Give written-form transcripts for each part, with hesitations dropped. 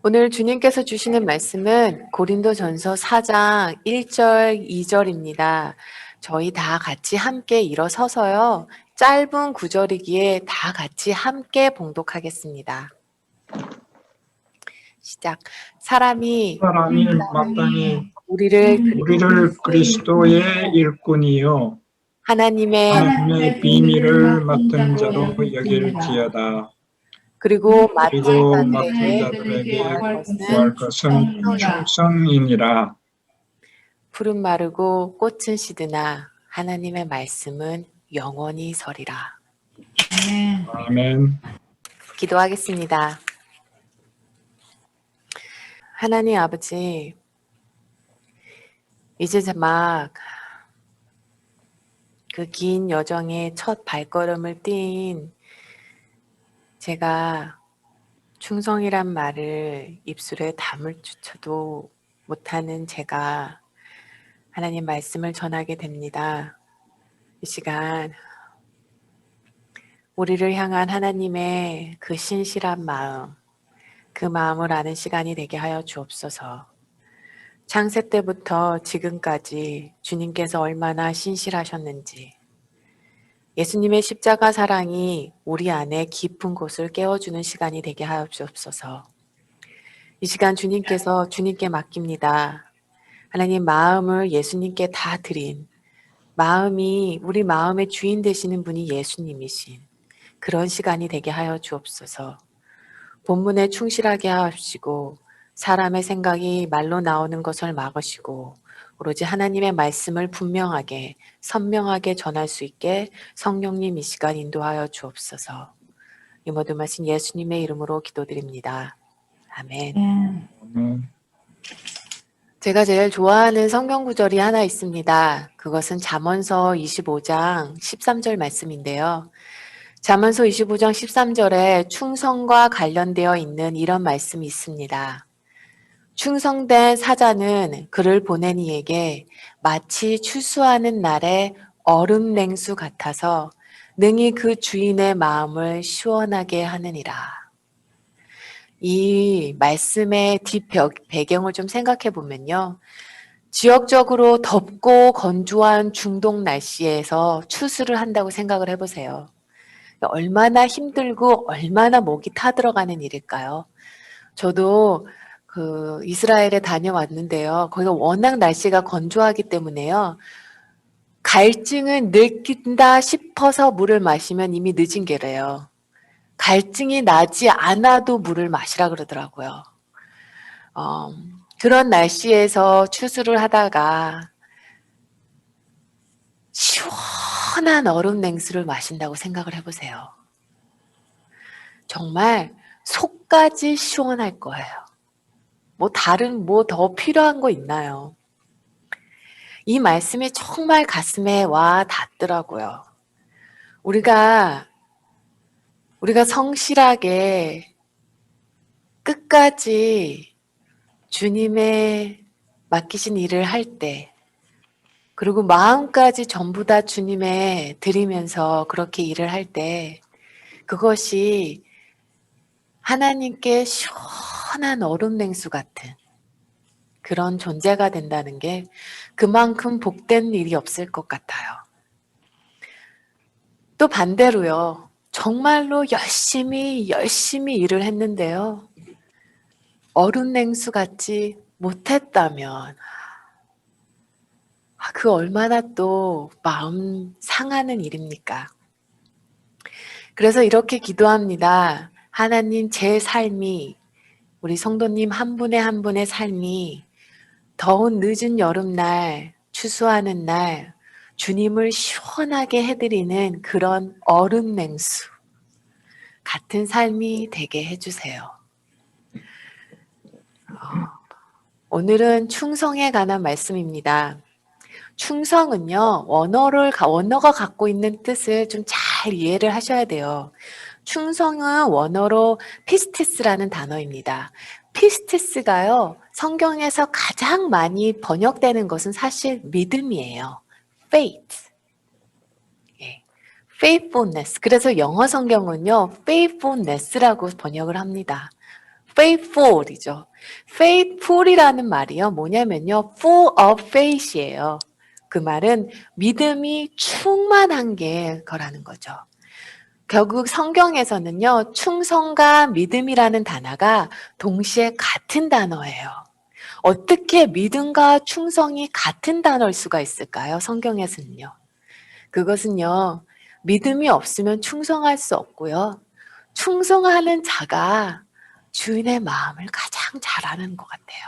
오늘 주님께서 주시는 말씀은 고린도전서 4장 1절, 2절입니다. 저희 다 같이 함께 일어서서요. 짧은 구절이기에 다 같이 함께 봉독하겠습니다. 시작. 사람이 마땅히 우리를 우리를 그리스도의 일꾼이요 하나님의 비밀을 맡은 자로 여길지어다. 그리고 그리고 맡은 맡은 자들에게 자들에게 구할 구할 것은 충성이니라. 푸른 마르고 꽃은 시드나 하나님의 말씀은 영원히 서리라. 아멘. 기도하겠습니다. 하나님 아버지, 이제 막 그 긴 여정의 첫 발걸음을 띈 제가 충성이란 말을 입술에 담을 주쳐도 못하는 제가 하나님 말씀을 전하게 됩니다. 이 시간 우리를 향한 하나님의 그 신실한 마음, 그 마음을 아는 시간이 되게 하여 주옵소서. 창세 때부터 지금까지 주님께서 얼마나 신실하셨는지, 예수님의 십자가 사랑이 우리 안에 깊은 곳을 깨워주는 시간이 되게 하여 주옵소서. 이 시간 주님께 맡깁니다. 하나님 마음을 예수님께 다 드린 우리 마음의 주인 되시는 분이 예수님이신 그런 시간이 되게 하여 주옵소서. 본문에 충실하게 하시고 사람의 생각이 말로 나오는 것을 막으시고 오로지 하나님의 말씀을 분명하게 선명하게 전할 수 있게 성령님 이 시간 인도하여 주옵소서. 이 모든 말씀 예수님의 이름으로 기도드립니다. 아멘. 제가 제일 좋아하는 성경 구절이 하나 있습니다. 그것은 잠언서 25장 13절 말씀인데요. 잠언서 25장 13절에 충성과 관련되어 있는 이런 말씀이 있습니다. 충성된 사자는 그를 보낸 이에게 마치 추수하는 날의 얼음 냉수 같아서 능히 그 주인의 마음을 시원하게 하느니라. 이 말씀의 배경을 좀 생각해 보면요. 지역적으로 덥고 건조한 중동 날씨에서 추수를 한다고 생각을 해보세요. 얼마나 힘들고 얼마나 목이 타들어가는 일일까요? 저도 그 이스라엘에 다녀왔는데요. 거기가 워낙 날씨가 건조하기 때문에요. 갈증은 느낀다 싶어서 물을 마시면 이미 늦은 게래요. 갈증이 나지 않아도 물을 마시라 그러더라고요. 그런 날씨에서 추수를 하다가 시원한 얼음 냉수를 마신다고 생각을 해보세요. 정말 속까지 시원할 거예요. 뭐 더 필요한 거 있나요? 이 말씀이 정말 가슴에 와 닿더라고요. 우리가 성실하게 끝까지 주님의 맡기신 일을 할 때, 그리고 마음까지 전부 다 주님의 드리면서 그렇게 일을 할 때, 그것이 하나님께 시원한 얼음 냉수 같은 그런 존재가 된다는 게 그만큼 복된 일이 없을 것 같아요. 또 반대로요. 정말로 열심히 일을 했는데요. 얼음 냉수 같지 못했다면 그 얼마나 또 마음 상하는 일입니까? 그래서 이렇게 기도합니다. 하나님 제 삶이 우리 성도님 한 분의 한 분의 삶이 더운 늦은 여름날 추수하는 날 주님을 시원하게 해드리는 그런 얼음 냉수 같은 삶이 되게 해주세요. 오늘은 충성에 관한 말씀입니다. 충성은요, 원어가 갖고 있는 뜻을 좀 잘 이해를 하셔야 돼요. 충성은 원어로 피스티스라는 단어입니다. 피스티스가요, 성경에서 가장 많이 번역되는 것은 사실 믿음이에요. faith. 예. faithfulness. 그래서 영어 성경은요, faithfulness라고 번역을 합니다. faithful이죠. faithful이라는 말이요. 뭐냐면요. full of faith이에요. 그 말은 믿음이 충만한 게 거라는 거죠. 결국 성경에서는요. 충성과 믿음이라는 단어가 동시에 같은 단어예요. 어떻게 믿음과 충성이 같은 단어일 수가 있을까요? 성경에서는요. 그것은요. 믿음이 없으면 충성할 수 없고요. 충성하는 자가 주인의 마음을 가장 잘 아는 것 같아요.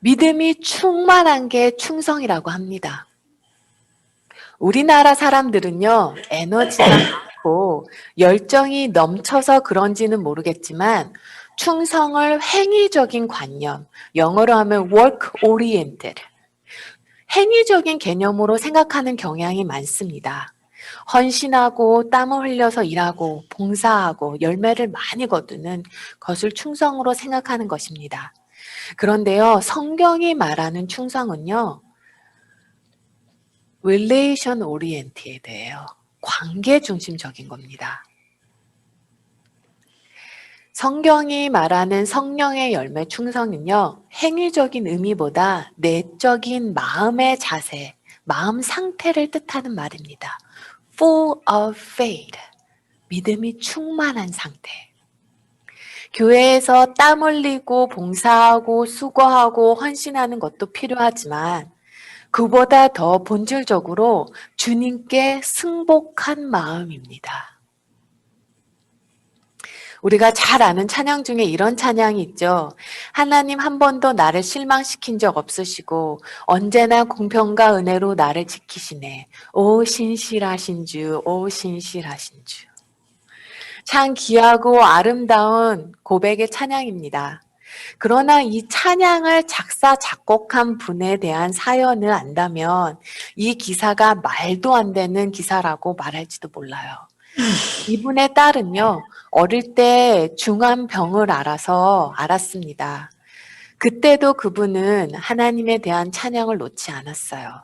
믿음이 충만한 게 충성이라고 합니다. 우리나라 사람들은요, 에너지가 많고 열정이 넘쳐서 그런지는 모르겠지만 충성을 행위적인 관념, 영어로 하면 work oriented, 행위적인 개념으로 생각하는 경향이 많습니다. 헌신하고 땀을 흘려서 일하고 봉사하고 열매를 많이 거두는 것을 충성으로 생각하는 것입니다. 그런데요, 성경이 말하는 충성은요, relation oriented예요. 관계 중심적인 겁니다. 성경이 말하는 성령의 열매 충성은요, 행위적인 의미보다 내적인 마음의 자세, 마음 상태를 뜻하는 말입니다. full of faith, 믿음이 충만한 상태. 교회에서 땀 흘리고 봉사하고 수고하고 헌신하는 것도 필요하지만 그보다 더 본질적으로 주님께 승복한 마음입니다. 우리가 잘 아는 찬양 중에 이런 찬양이 있죠. 하나님 한 번도 나를 실망시킨 적 없으시고 언제나 공평과 은혜로 나를 지키시네. 오 신실하신 주, 오 신실하신 주. 참 귀하고 아름다운 고백의 찬양입니다. 그러나 이 찬양을 작사, 작곡한 분에 대한 사연을 안다면 이 기사가 말도 안 되는 기사라고 말할지도 몰라요. 이분의 딸은요, 어릴 때 중한 병을 알았습니다. 그때도 그분은 하나님에 대한 찬양을 놓지 않았어요.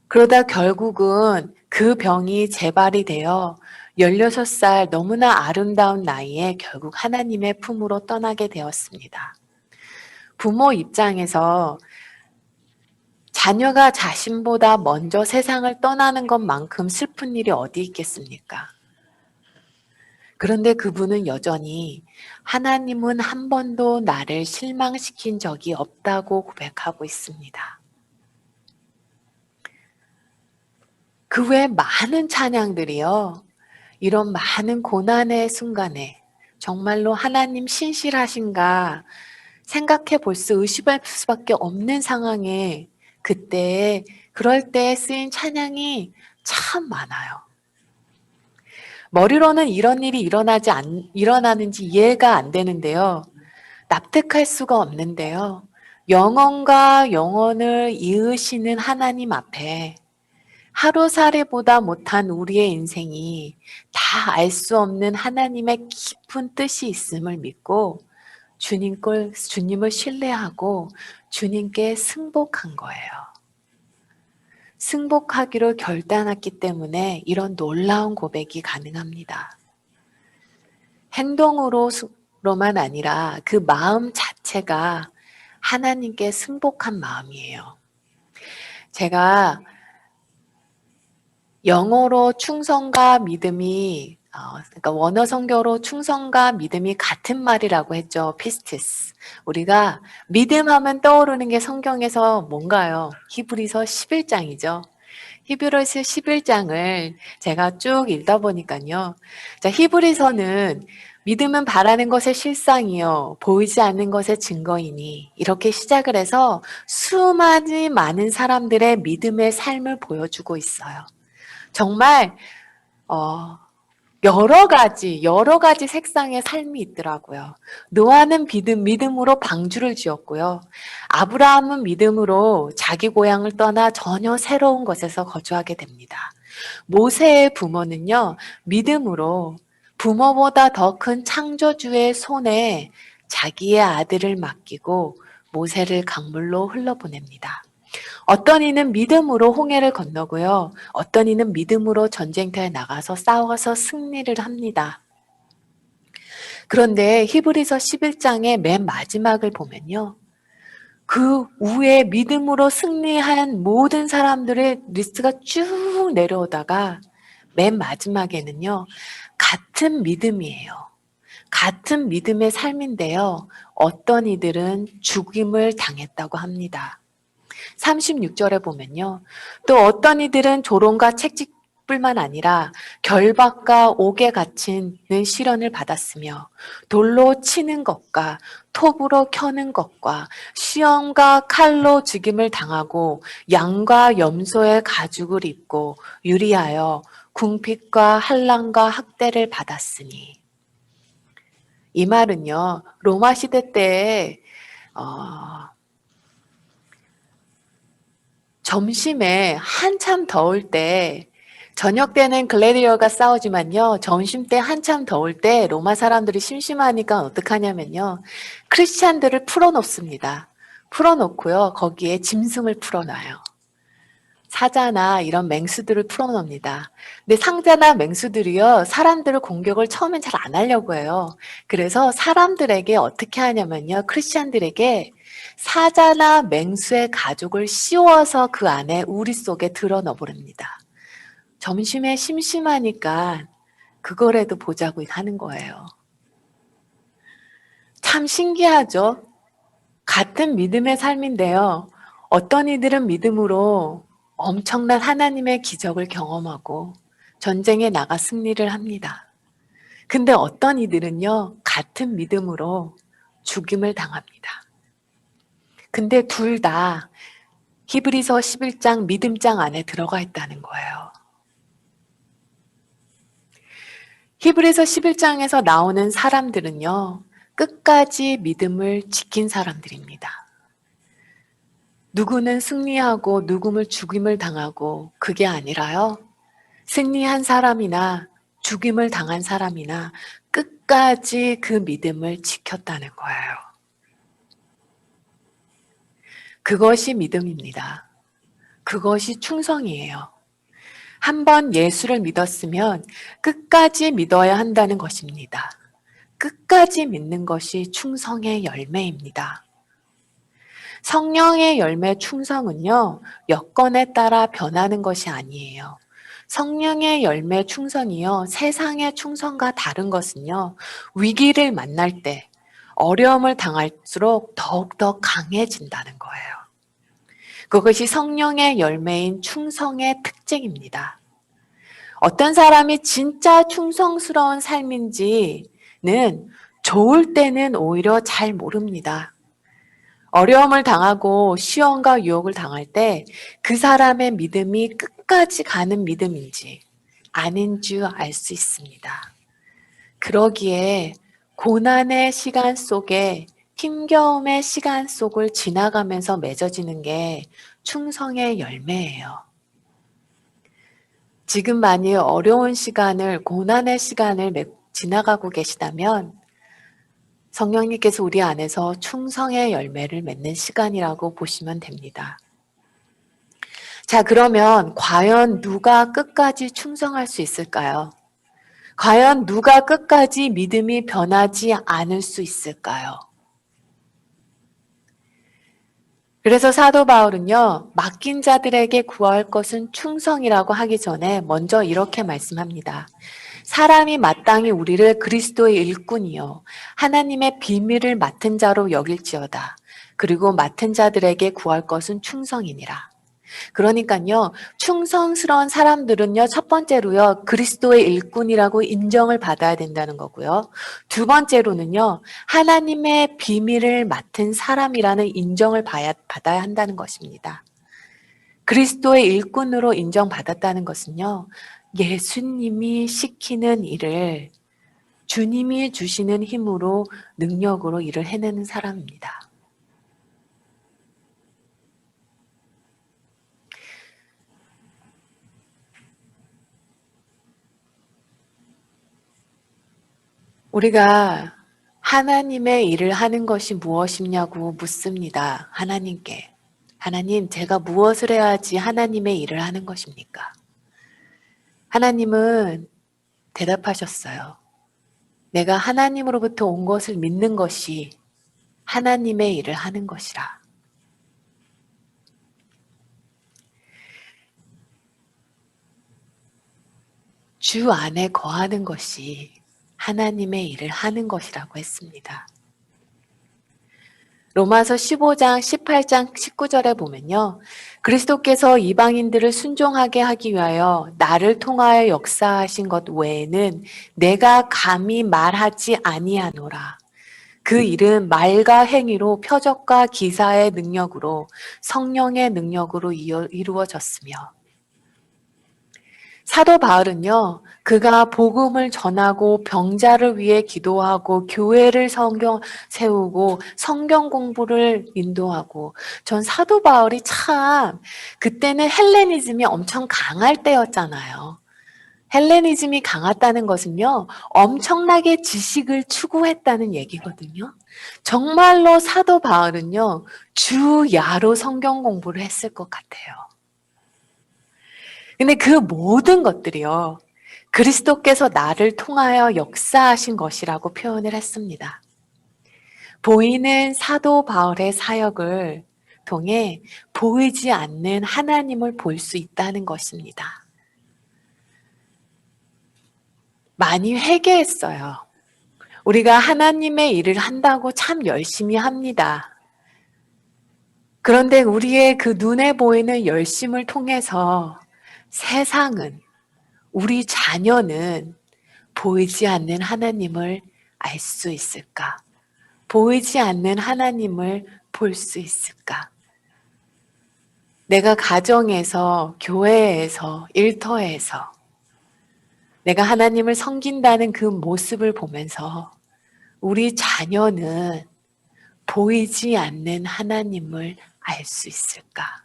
그러다 결국은 그 병이 재발이 되어 16살 너무나 아름다운 나이에 결국 하나님의 품으로 떠나게 되었습니다. 부모 입장에서 자녀가 자신보다 먼저 세상을 떠나는 것만큼 슬픈 일이 어디 있겠습니까? 그런데 그분은 여전히 하나님은 한 번도 나를 실망시킨 적이 없다고 고백하고 있습니다. 그 외 많은 찬양들이요. 이런 많은 고난의 순간에 정말로 하나님 신실하신가 생각해 볼 수 의심할 수밖에 없는 상황에 그때 그럴 때 쓰인 찬양이 참 많아요. 머리로는 이런 일이 일어나는지 이해가 안 되는데요. 납득할 수가 없는데요. 영혼과 영혼을 이으시는 하나님 앞에 하루살이보다 못한 우리의 인생이 다 알 수 없는 하나님의 깊은 뜻이 있음을 믿고 주님을 신뢰하고 주님께 승복한 거예요. 승복하기로 결단했기 때문에 이런 놀라운 고백이 가능합니다. 행동으로만 아니라 그 마음 자체가 하나님께 승복한 마음이에요. 제가 영어로 충성과 믿음이 그러니까 원어 성경으로 충성과 믿음이 같은 말이라고 했죠. 피스티스. 우리가 믿음하면 떠오르는 게 성경에서 뭔가요? 히브리서 11장이죠. 히브리서 11장을 제가 쭉 읽다 보니까요. 자, 히브리서는 믿음은 바라는 것의 실상이요 보이지 않는 것의 증거이니 이렇게 시작을 해서 수많은 많은 사람들의 믿음의 삶을 보여주고 있어요. 정말 여러 가지 색상의 삶이 있더라고요. 노아는 믿음으로 방주를 지었고요. 아브라함은 믿음으로 자기 고향을 떠나 전혀 새로운 곳에서 거주하게 됩니다. 모세의 부모는요, 믿음으로 부모보다 더 큰 창조주의 손에 자기의 아들을 맡기고 모세를 강물로 흘러보냅니다. 어떤 이는 믿음으로 홍해를 건너고요. 어떤 이는 믿음으로 전쟁터에 나가서 싸워서 승리를 합니다. 그런데 히브리서 11장의 맨 마지막을 보면요. 그 후에 믿음으로 승리한 모든 사람들의 리스트가 쭉 내려오다가 맨 마지막에는요. 같은 믿음이에요. 같은 믿음의 삶인데요. 어떤 이들은 죽임을 당했다고 합니다. 36절에 보면요. 또 어떤 이들은 조롱과 채찍뿐만 아니라 결박과 옥에 갇히는 시련을 받았으며 돌로 치는 것과 톱으로 켜는 것과 시험과 칼로 죽임을 당하고 양과 염소의 가죽을 입고 유리하여 궁핍과 한란과 학대를 받았으니 이 말은요. 로마 시대 때에 점심에 한참 더울 때 저녁 때는 글래디어가 싸우지만요. 점심 때 한참 더울 때 로마 사람들이 심심하니까 어떡하냐면요. 크리스찬들을 풀어놓습니다. 풀어놓고요. 거기에 짐승을 풀어놔요. 사자나 이런 맹수들을 풀어놓습니다. 근데 상자나 맹수들이요. 사람들을 공격을 처음엔 잘 안 하려고 해요. 그래서 사람들에게 어떻게 하냐면요. 크리스찬들에게 사자나 맹수의 가죽을 씌워서 그 안에 우리 속에 들어 넣어버립니다. 점심에 심심하니까 그거라도 보자고 하는 거예요. 참 신기하죠? 같은 믿음의 삶인데요. 어떤 이들은 믿음으로 엄청난 하나님의 기적을 경험하고 전쟁에 나가 승리를 합니다. 근데 어떤 이들은요, 같은 믿음으로 죽임을 당합니다. 근데 둘 다 히브리서 11장 믿음장 안에 들어가 있다는 거예요. 히브리서 11장에서 나오는 사람들은요, 끝까지 믿음을 지킨 사람들입니다. 누구는 승리하고 누구는 죽임을 당하고 그게 아니라요. 승리한 사람이나 죽임을 당한 사람이나 끝까지 그 믿음을 지켰다는 거예요. 그것이 믿음입니다. 그것이 충성이에요. 한번 예수를 믿었으면 끝까지 믿어야 한다는 것입니다. 끝까지 믿는 것이 충성의 열매입니다. 성령의 열매 충성은요, 여건에 따라 변하는 것이 아니에요. 성령의 열매 충성이요, 세상의 충성과 다른 것은요, 위기를 만날 때, 어려움을 당할수록 더욱더 강해진다는 거예요. 그것이 성령의 열매인 충성의 특징입니다. 어떤 사람이 진짜 충성스러운 삶인지는 좋을 때는 오히려 잘 모릅니다. 어려움을 당하고 시험과 유혹을 당할 때 그 사람의 믿음이 끝까지 가는 믿음인지 아닌 줄 알 수 있습니다. 그러기에 고난의 시간 속에 힘겨움의 시간 속을 지나가면서 맺어지는 게 충성의 열매예요. 지금 많이 어려운 시간을, 고난의 시간을 지나가고 계시다면 성령님께서 우리 안에서 충성의 열매를 맺는 시간이라고 보시면 됩니다. 자, 그러면 과연 누가 끝까지 충성할 수 있을까요? 과연 누가 끝까지 믿음이 변하지 않을 수 있을까요? 그래서 사도 바울은요, 맡긴 자들에게 구할 것은 충성이라고 하기 전에 먼저 이렇게 말씀합니다. 사람이 마땅히 우리를 그리스도의 일꾼이요 하나님의 비밀을 맡은 자로 여길지어다. 그리고 맡은 자들에게 구할 것은 충성이니라. 그러니까요, 충성스러운 사람들은요, 첫 번째로요, 그리스도의 일꾼이라고 인정을 받아야 된다는 거고요. 두 번째로는요, 하나님의 비밀을 맡은 사람이라는 인정을 받아야 한다는 것입니다. 그리스도의 일꾼으로 인정받았다는 것은요, 예수님이 시키는 일을 주님이 주시는 힘으로 능력으로 일을 해내는 사람입니다. 우리가 하나님의 일을 하는 것이 무엇이냐고 묻습니다. 하나님께. 하나님, 제가 무엇을 해야지 하나님의 일을 하는 것입니까? 하나님은 대답하셨어요. 내가 하나님으로부터 온 것을 믿는 것이 하나님의 일을 하는 것이라. 주 안에 거하는 것이 하나님의 일을 하는 것이라고 했습니다. 로마서 15장, 18장, 19절에 보면요. 그리스도께서 이방인들을 순종하게 하기 위하여 나를 통하여 역사하신 것 외에는 내가 감히 말하지 아니하노라. 그 일은 말과 행위로 표적과 기사의 능력으로 성령의 능력으로 이루어졌으며 사도 바울은요, 그가 복음을 전하고 병자를 위해 기도하고 교회를 세우고 성경 공부를 인도하고 전 사도 바울이 참 그때는 헬레니즘이 엄청 강할 때였잖아요. 헬레니즘이 강했다는 것은요, 엄청나게 지식을 추구했다는 얘기거든요. 정말로 사도 바울은요, 주야로 성경 공부를 했을 것 같아요. 근데 그 모든 것들이요, 그리스도께서 나를 통하여 역사하신 것이라고 표현을 했습니다. 보이는 사도 바울의 사역을 통해 보이지 않는 하나님을 볼 수 있다는 것입니다. 많이 회개했어요. 우리가 하나님의 일을 한다고 참 열심히 합니다. 그런데 우리의 그 눈에 보이는 열심을 통해서 세상은, 우리 자녀는 보이지 않는 하나님을 알 수 있을까? 보이지 않는 하나님을 볼 수 있을까? 내가 가정에서, 교회에서, 일터에서 내가 하나님을 섬긴다는 그 모습을 보면서 우리 자녀는 보이지 않는 하나님을 알 수 있을까?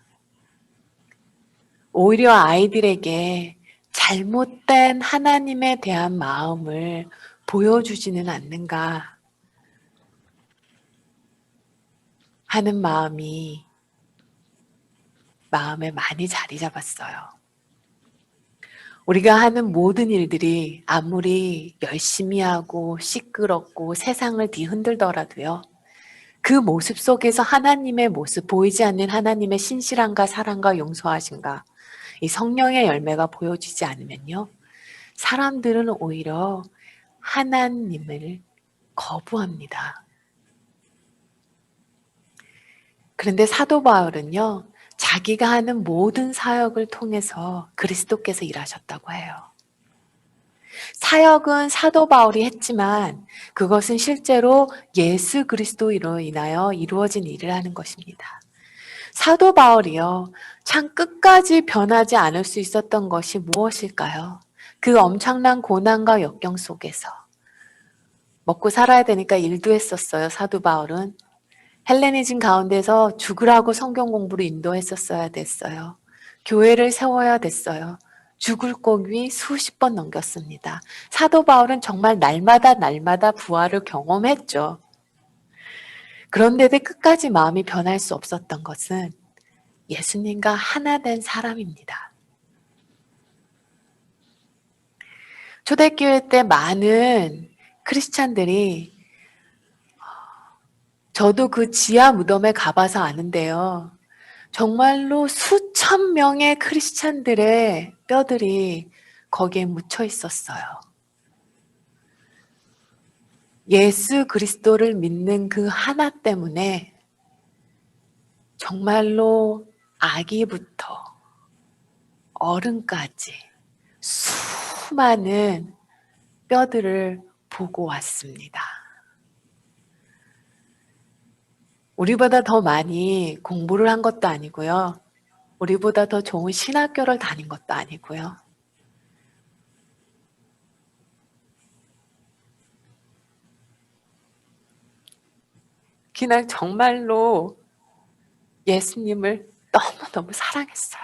오히려 아이들에게 잘못된 하나님에 대한 마음을 보여주지는 않는가 하는 마음에 많이 자리 잡았어요. 우리가 하는 모든 일들이 아무리 열심히 하고 시끄럽고 세상을 뒤흔들더라도요. 그 모습 속에서 하나님의 모습, 보이지 않는 하나님의 신실함과 사랑과 용서하심과 이 성령의 열매가 보여지지 않으면요. 사람들은 오히려 하나님을 거부합니다. 그런데 사도 바울은요. 자기가 하는 모든 사역을 통해서 그리스도께서 일하셨다고 해요. 사역은 사도 바울이 했지만 그것은 실제로 예수 그리스도로 인하여 이루어진 일을 하는 것입니다. 사도 바울이요. 참 끝까지 변하지 않을 수 있었던 것이 무엇일까요? 그 엄청난 고난과 역경 속에서 먹고 살아야 되니까 일도 했었어요. 사도 바울은. 헬레니즘 가운데서 죽으라고 성경 공부를 인도했었어야 됐어요. 교회를 세워야 됐어요. 죽을 고비 수십 번 넘겼습니다. 사도 바울은 정말 날마다 부활을 경험했죠. 그런데도 끝까지 마음이 변할 수 없었던 것은 예수님과 하나 된 사람입니다. 초대교회 때 많은 크리스찬들이 저도 그 지하 무덤에 가봐서 아는데요. 정말로 수천 명의 크리스찬들의 뼈들이 거기에 묻혀 있었어요. 예수 그리스도를 믿는 그 하나 때문에 정말로 아기부터 어른까지 수많은 뼈들을 보고 왔습니다. 우리보다 더 많이 공부를 한 것도 아니고요. 우리보다 더 좋은 신학교를 다닌 것도 아니고요. 그냥 정말로 예수님을 너무너무 사랑했어요.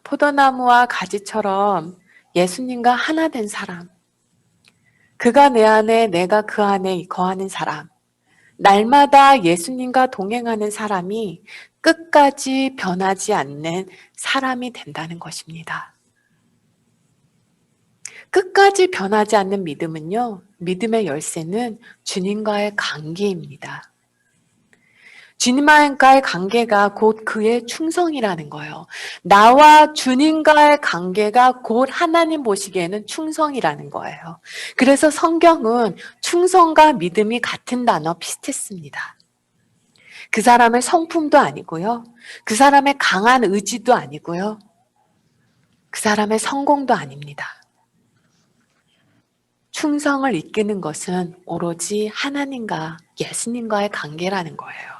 포도나무와 가지처럼 예수님과 하나 된 사람. 그가 내 안에, 내가 그 안에 거하는 사람. 날마다 예수님과 동행하는 사람이 끝까지 변하지 않는 사람이 된다는 것입니다. 끝까지 변하지 않는 믿음은요, 믿음의 열쇠는 주님과의 관계입니다. 주님과의 관계가 곧 그의 충성이라는 거예요. 나와 주님과의 관계가 곧 하나님 보시기에는 충성이라는 거예요. 그래서 성경은 충성과 믿음이 같은 단어 비슷했습니다. 그 사람의 성품도 아니고요. 그 사람의 강한 의지도 아니고요. 그 사람의 성공도 아닙니다. 충성을 이끄는 것은 오로지 하나님과 예수님과의 관계라는 거예요.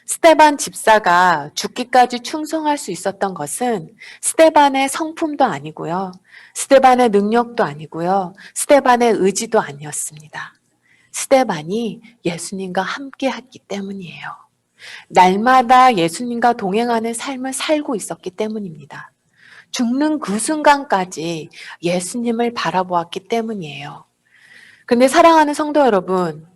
스데반 집사가 죽기까지 충성할 수 있었던 것은 스데반의 성품도 아니고요. 스데반의 능력도 아니고요. 스데반의 의지도 아니었습니다. 스데반이 예수님과 함께 했기 때문이에요. 날마다 예수님과 동행하는 삶을 살고 있었기 때문입니다. 죽는 그 순간까지 예수님을 바라보았기 때문이에요. 근데 사랑하는 성도 여러분,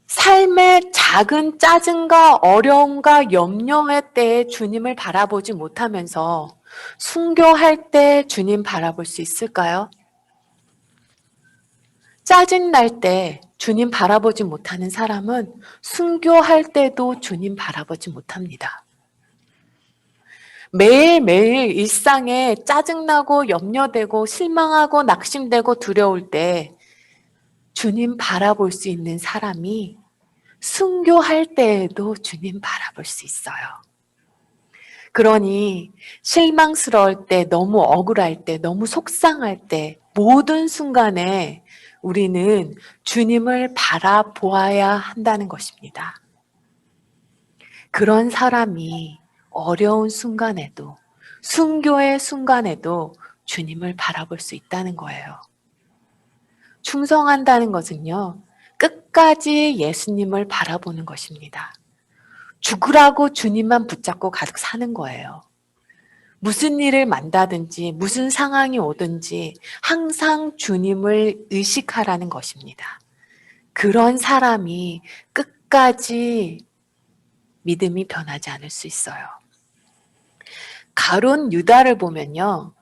삶의 작은 짜증과 어려움과 염려의 때에 주님을 바라보지 못하면서 순교할 때 주님 바라볼 수 있을까요? 짜증날 때 주님 바라보지 못하는 사람은 순교할 때도 주님 바라보지 못합니다. 매일매일 일상에 짜증나고 염려되고 실망하고 낙심되고 두려울 때 주님 바라볼 수 있는 사람이 순교할 때에도 주님 바라볼 수 있어요. 그러니 실망스러울 때, 너무 억울할 때, 너무 속상할 때, 모든 순간에 우리는 주님을 바라보아야 한다는 것입니다. 그런 사람이 어려운 순간에도, 순교의 순간에도 주님을 바라볼 수 있다는 거예요. 충성한다는 것은요, 끝까지 예수님을 바라보는 것입니다. 죽으라고 주님만 붙잡고 가득 사는 거예요. 무슨 일을 만나든지 무슨 상황이 오든지 항상 주님을 의식하라는 것입니다. 그런 사람이 끝까지 믿음이 변하지 않을 수 있어요. 가룟 유다를 보면요.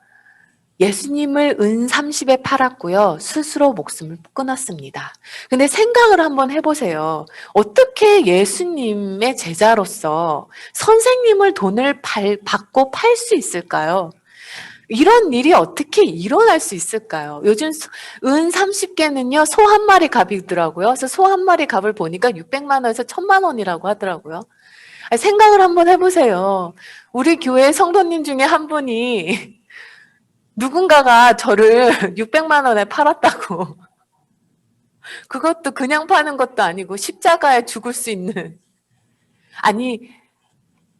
예수님을 은 30에 팔았고요. 스스로 목숨을 끊었습니다. 근데 생각을 한번 해보세요. 어떻게 예수님의 제자로서 선생님을 돈을 받고 팔 수 있을까요? 이런 일이 어떻게 일어날 수 있을까요? 요즘 은 30개는요, 소 한 마리 값이더라고요. 그래서 소 한 마리 값을 보니까 600만 원에서 1000만 원이라고 하더라고요. 생각을 한번 해보세요. 우리 교회 성도님 중에 한 분이 누군가가 저를 600만 원에 팔았다고. 그것도 그냥 파는 것도 아니고 십자가에 죽을 수 있는. 아니,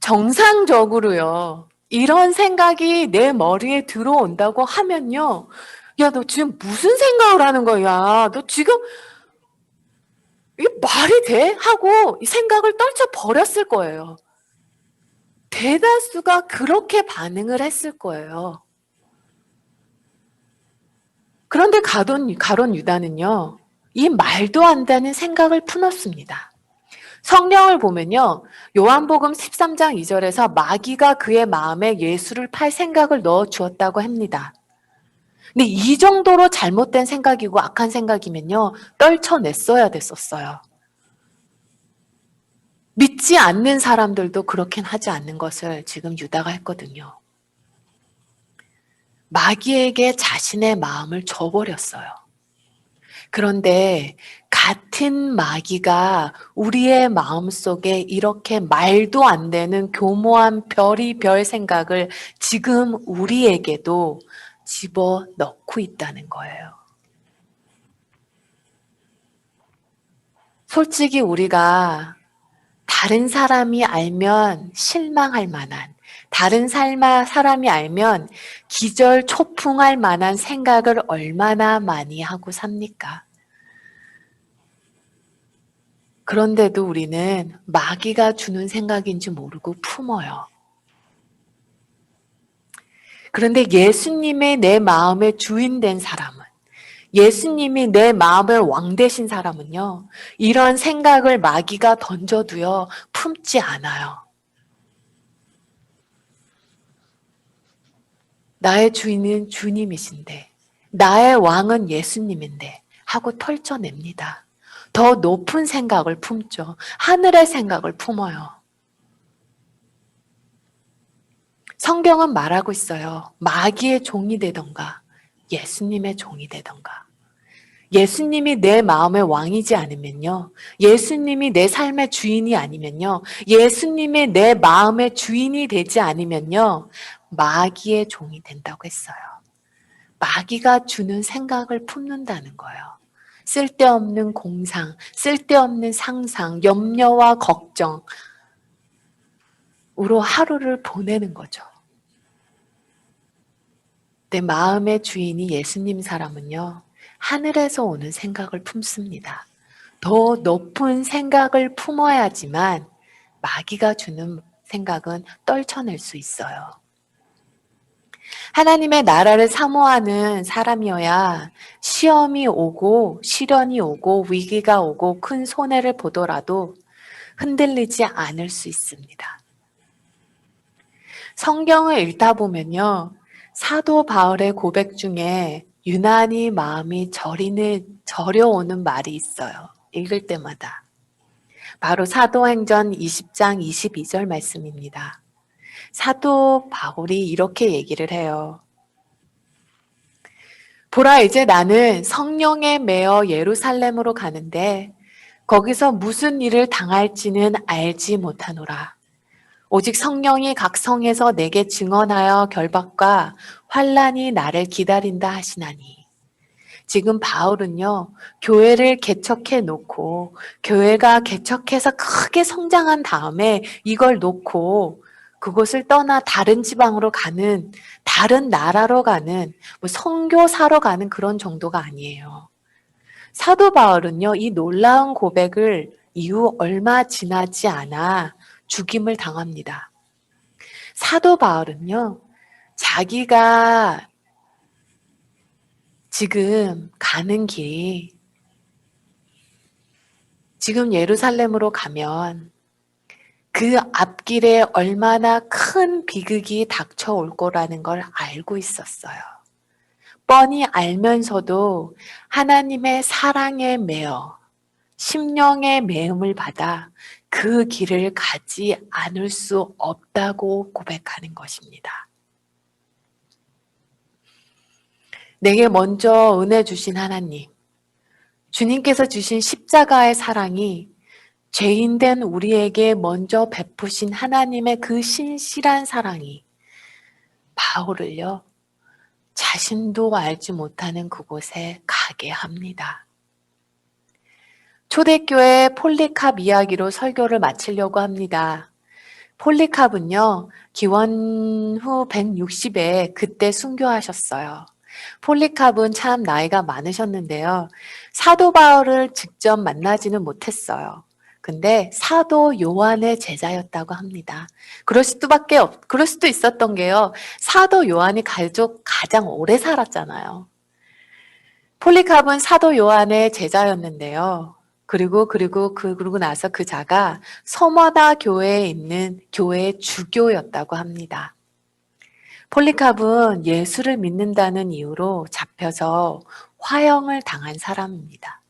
정상적으로요. 이런 생각이 내 머리에 들어온다고 하면요. 야, 너 지금 무슨 생각을 하는 거야? 너 지금 이게 말이 돼? 하고 이 생각을 떨쳐버렸을 거예요. 대다수가 그렇게 반응을 했을 거예요. 그런데 가론 유다는요, 이 말도 안 되는 생각을 품었습니다. 성경을 보면요, 요한복음 13장 2절에서 마귀가 그의 마음에 예수를 팔 생각을 넣어 주었다고 합니다. 근데 이 정도로 잘못된 생각이고 악한 생각이면요, 떨쳐냈어야 됐었어요. 믿지 않는 사람들도 그렇게는 하지 않는 것을 지금 유다가 했거든요. 마귀에게 자신의 마음을 줘버렸어요. 그런데 같은 마귀가 우리의 마음속에 이렇게 말도 안 되는 교모한 별의별 생각을 지금 우리에게도 집어넣고 있다는 거예요. 솔직히 우리가 다른 사람이 알면 실망할 만한, 다른 사람이 알면 기절초풍할 만한 생각을 얼마나 많이 하고 삽니까? 그런데도 우리는 마귀가 주는 생각인지 모르고 품어요. 그런데 예수님의 내 마음의 주인 된 사람은, 예수님이 내 마음의 왕 되신 사람은요, 이런 생각을 마귀가 던져도요, 품지 않아요. 나의 주인은 주님이신데, 나의 왕은 예수님인데, 하고 털쳐냅니다. 더 높은 생각을 품죠. 하늘의 생각을 품어요. 성경은 말하고 있어요. 마귀의 종이 되던가, 예수님의 종이 되던가. 예수님이 내 마음의 왕이지 않으면요. 예수님이 내 삶의 주인이 아니면요. 예수님이 내 마음의 주인이 되지 않으면요. 마귀의 종이 된다고 했어요. 마귀가 주는 생각을 품는다는 거예요. 쓸데없는 공상, 쓸데없는 상상, 염려와 걱정으로 하루를 보내는 거죠. 내 마음의 주인이 예수님 사람은요. 하늘에서 오는 생각을 품습니다. 더 높은 생각을 품어야지만 마귀가 주는 생각은 떨쳐낼 수 있어요. 하나님의 나라를 사모하는 사람이어야 시험이 오고 시련이 오고 위기가 오고 큰 손해를 보더라도 흔들리지 않을 수 있습니다. 성경을 읽다 보면요. 사도 바울의 고백 중에 유난히 마음이 저려오는 말이 있어요. 읽을 때마다. 바로 사도행전 20장 22절 말씀입니다. 사도 바울이 이렇게 얘기를 해요. 보라, 이제 나는 성령에 매어 예루살렘으로 가는데 거기서 무슨 일을 당할지는 알지 못하노라. 오직 성령이 각 성에서 내게 증언하여 결박과 환난이 나를 기다린다 하시나니. 지금 바울은요, 교회를 개척해 놓고 교회가 개척해서 크게 성장한 다음에 이걸 놓고 그곳을 떠나 다른 지방으로 가는, 다른 나라로 가는, 선교사로 가는 그런 정도가 아니에요. 사도 바울은요, 이 놀라운 고백을 이후 얼마 지나지 않아 죽임을 당합니다. 사도 바울은요, 자기가 지금 가는 길이 지금 예루살렘으로 가면 그 앞길에 얼마나 큰 비극이 닥쳐올 거라는 걸 알고 있었어요. 뻔히 알면서도 하나님의 사랑에 매어 심령의 매음을 받아 그 길을 가지 않을 수 없다고 고백하는 것입니다. 내게 먼저 은혜 주신 하나님, 주님께서 주신 십자가의 사랑이 죄인된 우리에게 먼저 베푸신 하나님의 그 신실한 사랑이 바울을요, 자신도 알지 못하는 그곳에 가게 합니다. 초대교회 폴리캅 이야기로 설교를 마치려고 합니다. 폴리캅은요, 기원 후 160에 그때 순교하셨어요. 폴리캅은 참 나이가 많으셨는데요. 사도 바울을 직접 만나지는 못했어요. 근데 사도 요한의 제자였다고 합니다. 그럴 수도 있었던 게요. 사도 요한이 가장 오래 살았잖아요. 폴리캅은 사도 요한의 제자였는데요. 그리고 나서 그 자가 서머다 교회에 있는 교회의 주교였다고 합니다. 폴리캅은 예수를 믿는다는 이유로 잡혀서 화형을 당한 사람입니다.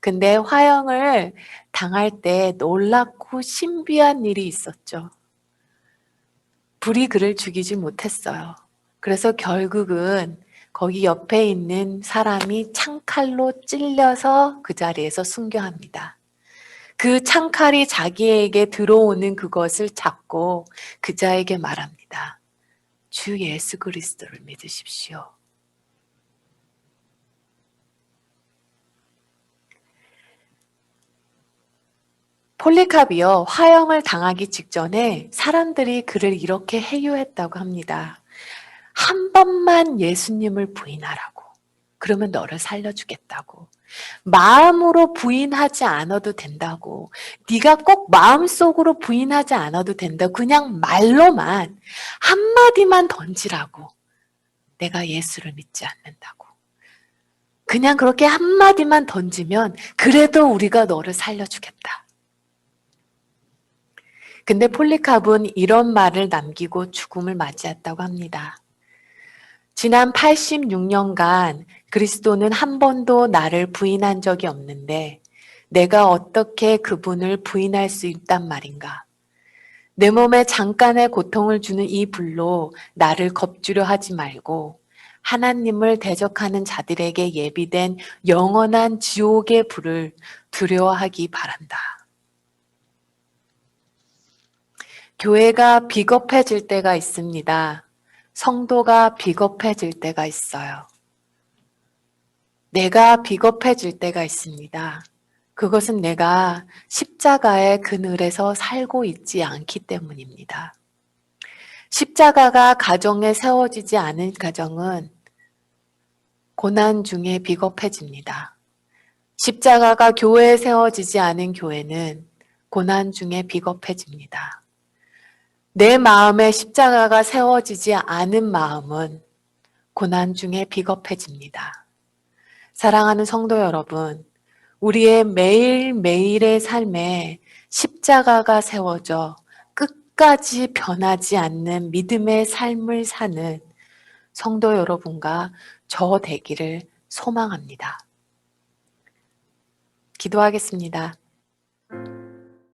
근데 화형을 당할 때 놀랍고 신비한 일이 있었죠. 불이 그를 죽이지 못했어요. 그래서 결국은 거기 옆에 있는 사람이 창칼로 찔려서 그 자리에서 순교합니다. 그 창칼이 자기에게 들어오는 그것을 잡고 그자에게 말합니다. 주 예수 그리스도를 믿으십시오. 폴리캅이요, 화형을 당하기 직전에 사람들이 그를 이렇게 해유했다고 합니다. 한 번만 예수님을 부인하라고. 그러면 너를 살려주겠다고. 마음으로 부인하지 않아도 된다고. 네가 꼭 마음속으로 부인하지 않아도 된다. 그냥 말로만 한마디만 던지라고. 내가 예수를 믿지 않는다고. 그냥 그렇게 한마디만 던지면 그래도 우리가 너를 살려주겠다. 근데 폴리캅은 이런 말을 남기고 죽음을 맞이했다고 합니다. 지난 86년간 그리스도는 한 번도 나를 부인한 적이 없는데 내가 어떻게 그분을 부인할 수 있단 말인가? 내 몸에 잠깐의 고통을 주는 이 불로 나를 겁주려 하지 말고 하나님을 대적하는 자들에게 예비된 영원한 지옥의 불을 두려워하기 바란다. 교회가 비겁해질 때가 있습니다. 성도가 비겁해질 때가 있어요. 내가 비겁해질 때가 있습니다. 그것은 내가 십자가의 그늘에서 살고 있지 않기 때문입니다. 십자가가 가정에 세워지지 않은 가정은 고난 중에 비겁해집니다. 십자가가 교회에 세워지지 않은 교회는 고난 중에 비겁해집니다. 내 마음에 십자가가 세워지지 않은 마음은 고난 중에 비겁해집니다. 사랑하는 성도 여러분, 우리의 매일매일의 삶에 십자가가 세워져 끝까지 변하지 않는 믿음의 삶을 사는 성도 여러분과 저 되기를 소망합니다. 기도하겠습니다.